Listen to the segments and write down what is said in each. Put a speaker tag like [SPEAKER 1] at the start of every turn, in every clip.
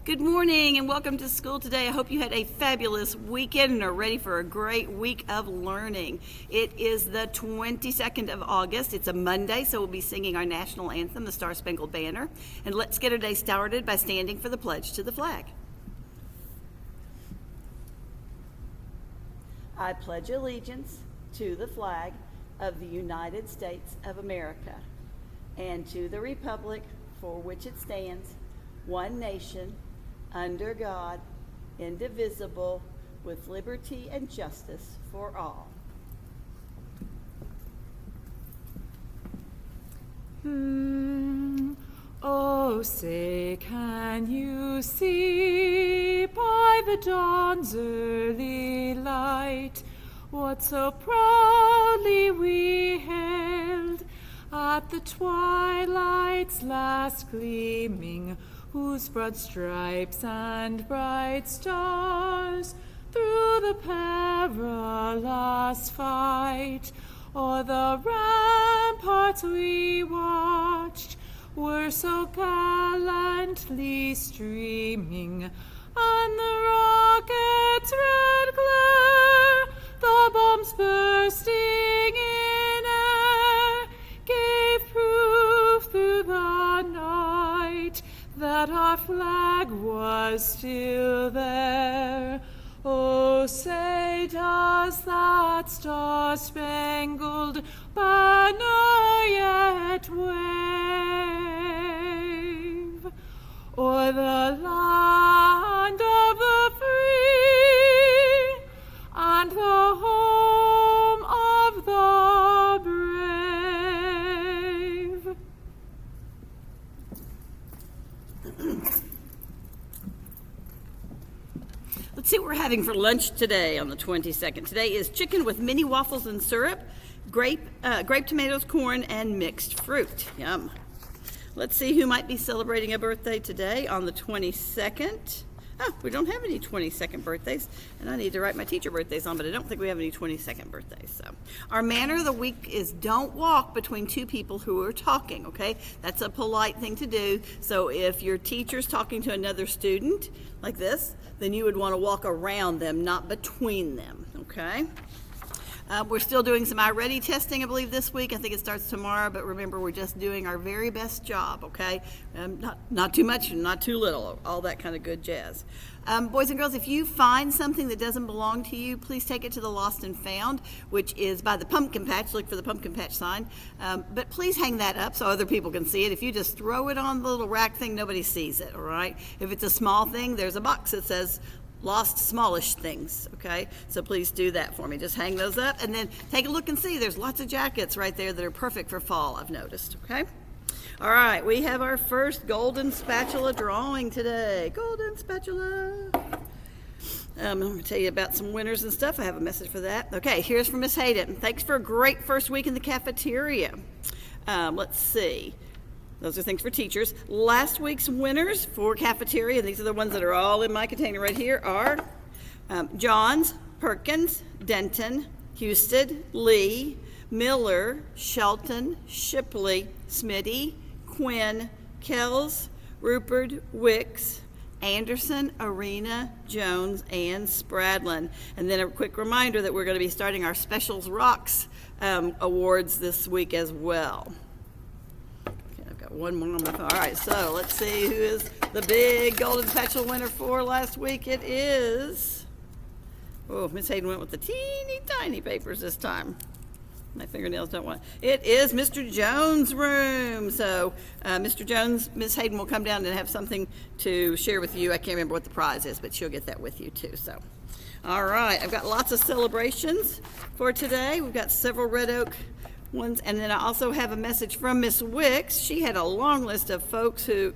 [SPEAKER 1] Good morning and welcome to school today. I hope you had a fabulous weekend and are ready for a great week of learning. It is the 22nd of August. It's a Monday, so we'll be singing our national anthem, the Star Spangled Banner. And let's get our day started by standing for the pledge to the flag. I pledge allegiance to the flag of the United States of America and to the republic for which it stands, one nation, under God, indivisible, with liberty and justice for all.
[SPEAKER 2] Oh, say, can you see by the dawn's early light what so proudly we hailed at the twilight's last gleaming, whose broad stripes and bright stars through the perilous fight o'er the ramparts we watched were so gallantly streaming, and the rocket's red glare, the bombs bursting in air, gave proof through the night that our flag was still there. Oh, say, does that star-spangled banner yet wave o'er the land of the free and the home of the brave?
[SPEAKER 1] Let's see what we're having for lunch today on the 22nd. Today is chicken with mini waffles and syrup, grape tomatoes, corn, and mixed fruit. Yum. Let's see who might be celebrating a birthday today on the 22nd. Oh, we don't have any 22nd birthdays, and I need to write my teacher birthdays on, but I don't think we have any 22nd birthdays. So, our manner of the week is don't walk between two people who are talking, okay? That's a polite thing to do. So, if your teacher's talking to another student like this, then you would want to walk around them, not between them, okay? We're still doing some iReady testing, I believe, this week. I think it starts tomorrow, but remember, we're just doing our very best job, okay? Not too much and not too little, all that kind of good jazz. Boys and girls, if you find something that doesn't belong to you, please take it to the Lost and Found, which is by the pumpkin patch. Look for the pumpkin patch sign. But please hang that up so other people can see it. If you just throw it on the little rack thing, nobody sees it, all right? If it's a small thing, there's a box that says Lost Smallish Things, okay? So please do that for me. Just hang those up and then take a look and see. There's lots of jackets right there that are perfect for fall, I've noticed, okay? All right, we have our first golden spatula drawing today. Golden spatula. I'm going to tell you about some winners and stuff. I have a message for that. Okay, here's from Miss Hayden. Thanks for a great first week in the cafeteria. Let's see. Those are things for teachers. Last week's winners for cafeteria, and these are the ones that are all in my container right here, are Johns, Perkins, Denton, Houston, Lee, Miller, Shelton, Shipley, Smitty, Quinn, Kells, Rupert, Wicks, Anderson, Arena, Jones, and Spradlin. And then a quick reminder that we're going to be starting our Specials Rocks awards this week as well. One more on my phone. All right, so let's see who is the big golden spatula winner for last week. It is, oh, Miss Hayden went with the teeny tiny papers this time. My fingernails don't want. It is Mr. Jones' room. So, Mr. Jones, Miss Hayden will come down and have something to share with you. I can't remember what the prize is, but she'll get that with you too. So, all right, I've got lots of celebrations for today. We've got several Red Oak ones, and then I also have a message from Miss Wicks. She had a long list of folks who,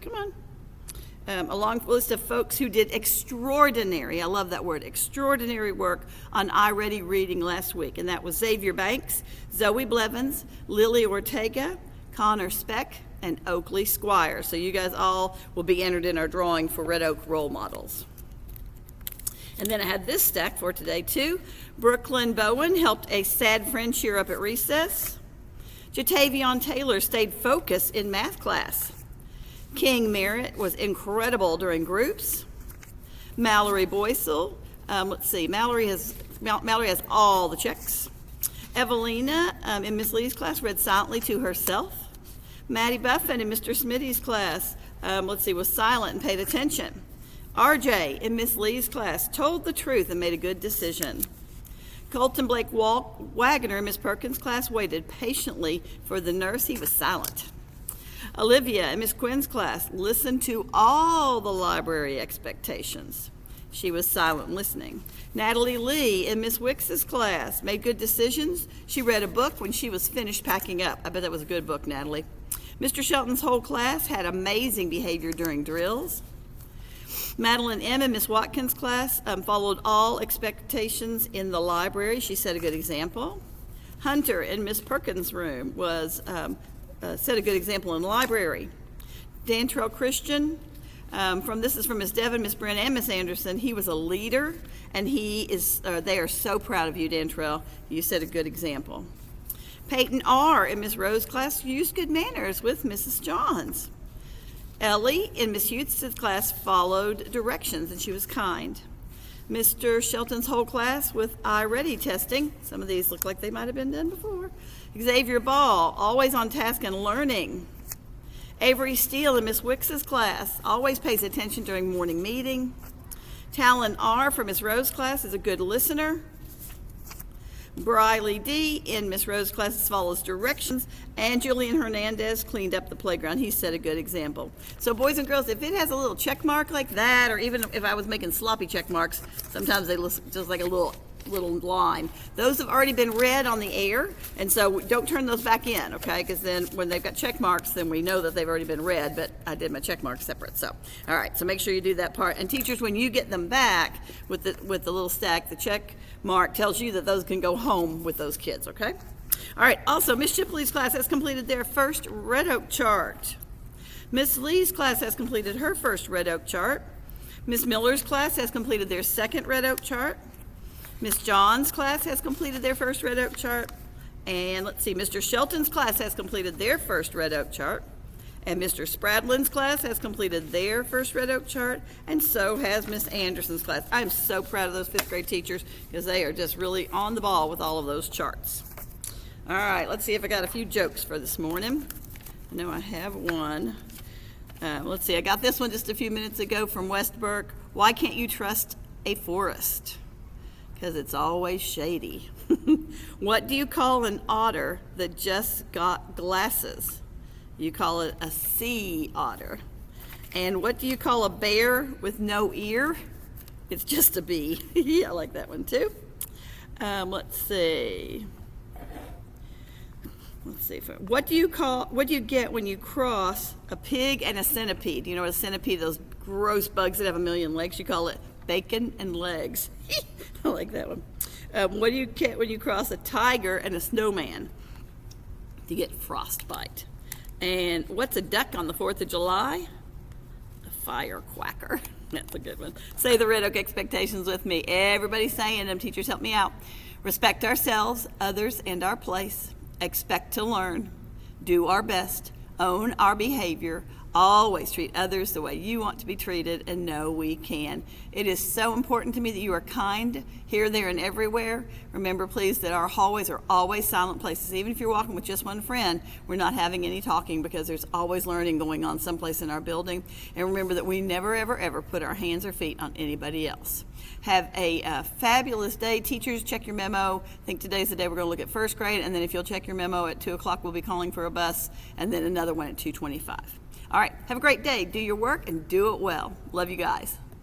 [SPEAKER 1] a long list of folks who did extraordinary, I love that word, extraordinary work on iReady reading last week, and that was Xavier Banks, Zoe Blevins, Lily Ortega, Connor Speck, and Oakley Squire. So you guys all will be entered in our drawing for Red Oak role models. And then I had this stack for today too. Brooklyn Bowen helped a sad friend cheer up at recess. Jatavion Taylor stayed focused in math class. King Merritt was incredible during groups. Mallory Boysel, Mallory has all the checks. Evelina in Miss Lee's class read silently to herself. Maddie Buffin in Mr. Smitty's class, was silent and paid attention. RJ in Miss Lee's class told the truth and made a good decision. Colton Blake Wagner in Miss Perkins' class waited patiently for the nurse. He was silent. Olivia in Miss Quinn's class listened to all the library expectations. She was silent listening. Natalie Lee in Miss Wicks's class made good decisions. She read a book when she was finished packing up. I bet that was a good book, Natalie. Mr. Shelton's whole class had amazing behavior during drills. Madeline M. in Miss Watkins' class followed all expectations in the library. She set a good example. Hunter in Miss Perkins' room set a good example in the library. Dantrell Christian, this is from Miss Devon, Miss Brent, and Miss Anderson. He was a leader, and they are so proud of you, Dantrell. You set a good example. Peyton R. in Miss Rose's class used good manners with Mrs. Johns. Ellie in Miss Hughes' class followed directions, and she was kind. Mr. Shelton's whole class with I-Ready testing. Some of these look like they might have been done before. Xavier Ball, always on task and learning. Avery Steele in Miss Wicks's class, always pays attention during morning meeting. Talon R. for Miss Rose's class is a good listener. Briley D. in Miss Rose's class follows directions, and Julian Hernandez cleaned up the playground. He set a good example. So boys and girls, if it has a little check mark like that, or even if I was making sloppy check marks, sometimes they look just like a little line. Those have already been read on the air, and so don't turn those back in, okay? Because then when they've got check marks, then we know that they've already been read, but I did my check marks separate. So, all right, so make sure you do that part. And teachers, when you get them back with the little stack, the check mark tells you that those can go home with those kids, okay? All right, also, Miss Shipley's class has completed their first Red Oak chart. Miss Lee's class has completed her first Red Oak chart. Miss Miller's class has completed their second Red Oak chart. Miss John's class has completed their first Red Oak chart. And let's see, Mr. Shelton's class has completed their first Red Oak chart. And Mr. Spradlin's class has completed their first Red Oak chart. And so has Miss Anderson's class. I'm so proud of those fifth grade teachers because they are just really on the ball with all of those charts. All right, let's see if I got a few jokes for this morning. I know I have one. Let's see, I got this one just a few minutes ago from West Burke. Why can't you trust a forest? Because it's always shady. What do you call an otter that just got glasses? You call it a sea otter. And what do you call a bear with no ear? It's just a bee. I like that one too. Let's see. What do you get when you cross a pig and a centipede? You know what a centipede, those gross bugs that have a million legs, you call it bacon and legs. I like that one. What do you get when you cross a tiger and a snowman? You get frostbite. And what's a duck on the 4th of July? A firecracker. That's a good one. Say the Red Oak expectations with me. Everybody's saying them. Teachers, help me out. Respect ourselves, others, and our place. Expect to learn. Do our best. Own our behavior. Always treat others the way you want to be treated, and know we can. It is so important to me that you are kind here, there, and everywhere. Remember, please, that our hallways are always silent places. Even if you're walking with just one friend, we're not having any talking because there's always learning going on someplace in our building. And remember that we never, ever, ever put our hands or feet on anybody else. Have a fabulous day. Teachers, check your memo. I think today's the day we're going to look at first grade, and then if you'll check your memo at 2 o'clock, we'll be calling for a bus, and then another one at 2:25. All right, have a great day. Do your work and do it well. Love you guys.